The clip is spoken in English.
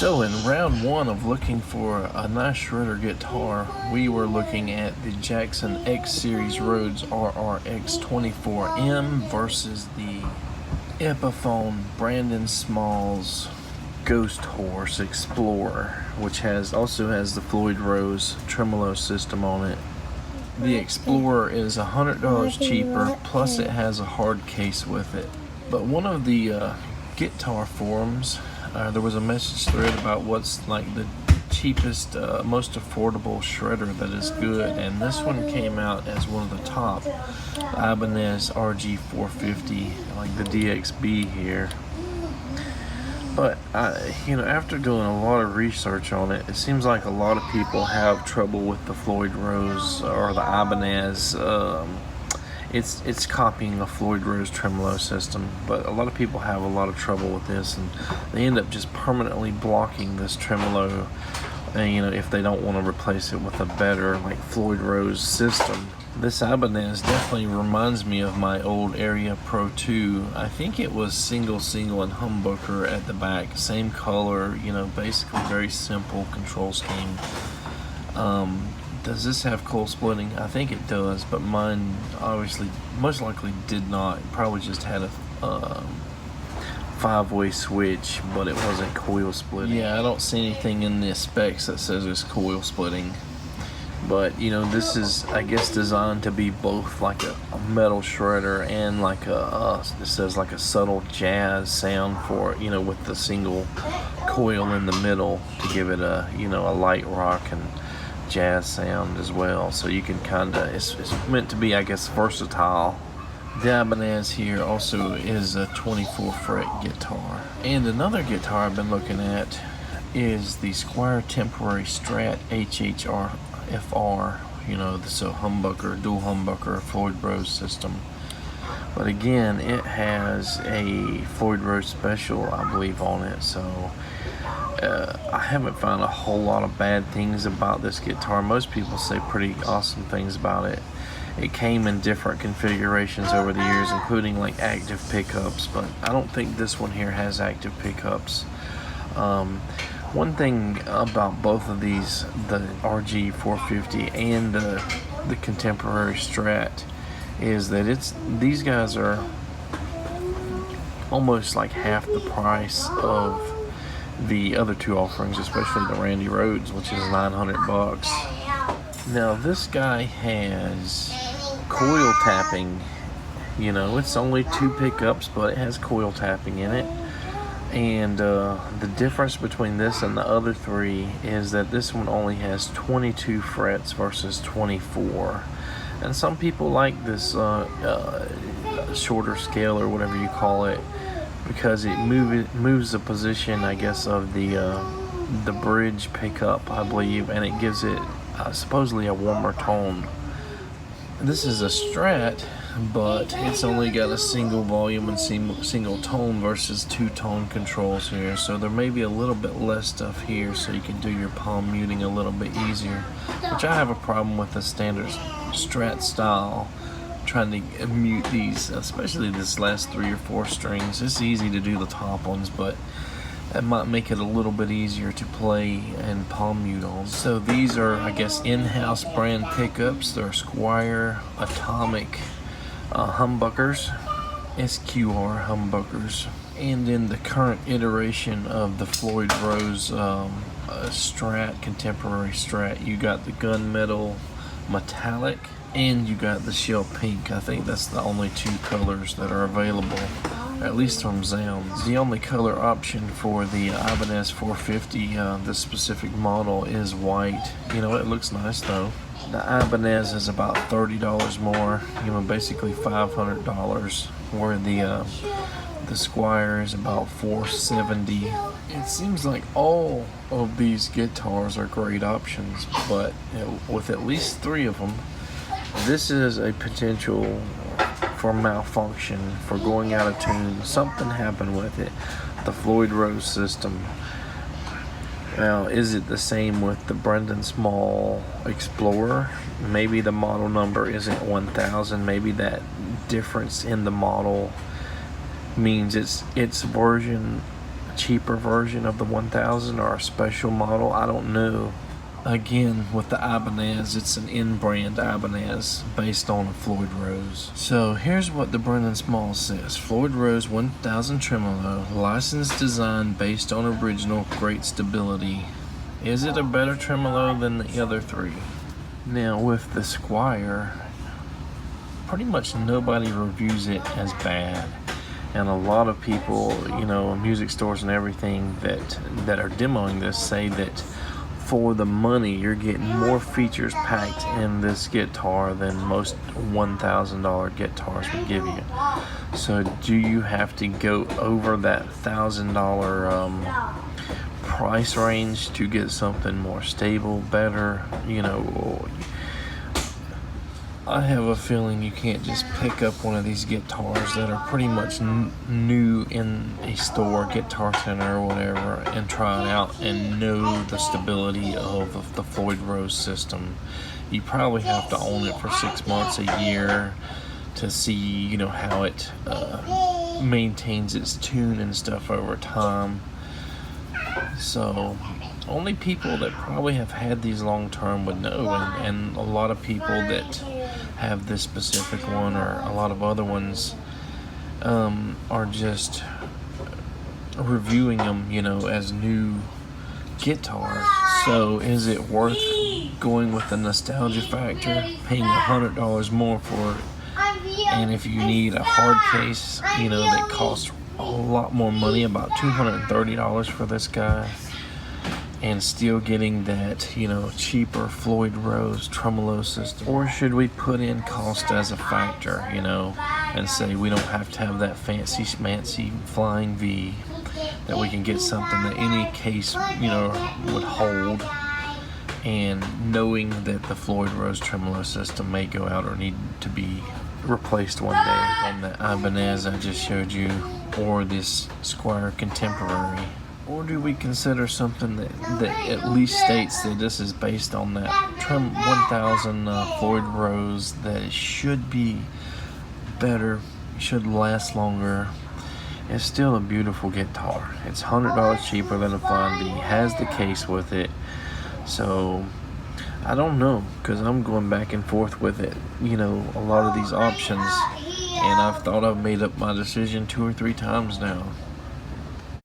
So in round one of looking for a nice shredder guitar, we were looking at the Jackson X Series Rhodes RRX24M versus the Epiphone Brandon Smalls Ghost Horse Explorer, which also has the Floyd Rose tremolo system on it. The Explorer is $100 cheaper, plus it has a hard case with it. But one of the guitar forums, there was a message thread about what's like the cheapest, most affordable shredder that is good, and this one came out as one of the top. The Ibanez RG450, like the DXB here. But after doing a lot of research on it, it seems like a lot of people have trouble with the Floyd Rose or the Ibanez. It's copying the Floyd Rose tremolo system, but a lot of people have a lot of trouble with this, and they end up just permanently blocking this tremolo. And if they don't want to replace it with a better like Floyd Rose system. This Ibanez definitely reminds me of my old Area Pro 2. I think it was single and humbucker at the back, same color, basically very simple control scheme. Does this have coil splitting? I think it does, but mine obviously most likely did not. It probably just had a 5-way switch, but it wasn't coil splitting. Yeah, I don't see anything in the specs that says it's coil splitting. But this is, I guess, designed to be both like a metal shredder and like it says like a subtle jazz sound for it, with the single coil in the middle to give it a a light rock and jazz sound as well. So you can it's meant to be, I guess, versatile. The Ibanez here also is a 24 fret guitar. And another guitar I've been looking at is the Squire temporary Strat HHR-FR, so humbucker, dual humbucker, Floyd Rose system. But again, it has a Floyd Rose special, I believe, on it. So I haven't found a whole lot of bad things about this guitar. Most people say pretty awesome things about it. It came in different configurations over the years, including like active pickups, but I don't think this one here has active pickups. One thing about both of these, the RG450 and the contemporary Strat, is that these guys are almost like half the price of the other two offerings, especially the Randy Rhodes, which is $900. Now this guy has coil tapping. It's only 2 pickups, but it has coil tapping in it. And the difference between this and the other 3 is that this one only has 22 frets versus 24. And some people like this shorter scale, or whatever you call it, because it moves the position, I guess, of the bridge pickup, I believe, and it gives it supposedly a warmer tone. This is a Strat, but it's only got a single volume and single tone versus 2-tone controls here, so there may be a little bit less stuff here, so you can do your palm muting a little bit easier, which I have a problem with the standard Strat style. Trying to mute these, especially this last 3 or 4 strings. It's easy to do the top ones, but that might make it a little bit easier to play and palm mute on. So these are, I guess, in-house brand pickups. They're Squire Atomic humbuckers, SQR humbuckers. And in the current iteration of the Floyd Rose Strat, contemporary Strat, you got the gunmetal metallic, and you got the shell pink. I think that's the only 2 colors that are available, at least from Zounds. The only color option for the Ibanez 450, this specific model, is white. It looks nice though. The Ibanez is about $30 more, basically $500, where the Squire is about $470. It seems like all of these guitars are great options, but with at least 3 of them, this is a potential for malfunction, for going out of tune. Something happened with it. The Floyd Rose system. Now, is it the same with the Brandon Small Explorer? Maybe the model number isn't 1000. Maybe that difference in the model means its version cheaper version of the 1000 or a special model. I don't know. Again, with the Ibanez, it's an in-brand Ibanez based on a Floyd Rose. So here's what the Brennan Small says. Floyd Rose 1000 tremolo, licensed design based on original, great stability. Is it a better tremolo than the other three? Now with the Squire, pretty much nobody reviews it as bad. And a lot of people, you know, music stores and everything that are demoing this say that for the money, you're getting more features packed in this guitar than most $1,000 guitars would give you. So do you have to go over that $1,000 price range to get something more stable, better? You know, I have a feeling you can't just pick up one of these guitars that are pretty much new in a store, Guitar Center or whatever, and try it out and know the stability of the Floyd Rose system. You probably have to own it for 6 months, a year, to see, you know, how it maintains its tune and stuff over time. So only people that probably have had these long term would know, and a lot of people that have this specific one or a lot of other ones are just reviewing them, you know, as new guitars. So is it worth going with the nostalgia factor, paying $100 more for it? And if you need a hard case, you know, that costs a lot more money, about $230 for this guy, and still getting that, you know, cheaper Floyd Rose tremolo system? Or should we put in cost as a factor, you know, and say we don't have to have that fancy schmancy flying V, that we can get something that any case, you know, would hold, and knowing that the Floyd Rose tremolo system may go out or need to be replaced one day, and the Ibanez I just showed you, or this Squire Contemporary? Or do we consider something that at least states that this is based on that 1000 Floyd Rose, that it should be better, should last longer? It's still a beautiful guitar. It's $100 cheaper than a Flying V, has the case with it. So I don't know, because I'm going back and forth with it, you know, a lot of these options, and I've thought I've made up my decision 2 or 3 times now.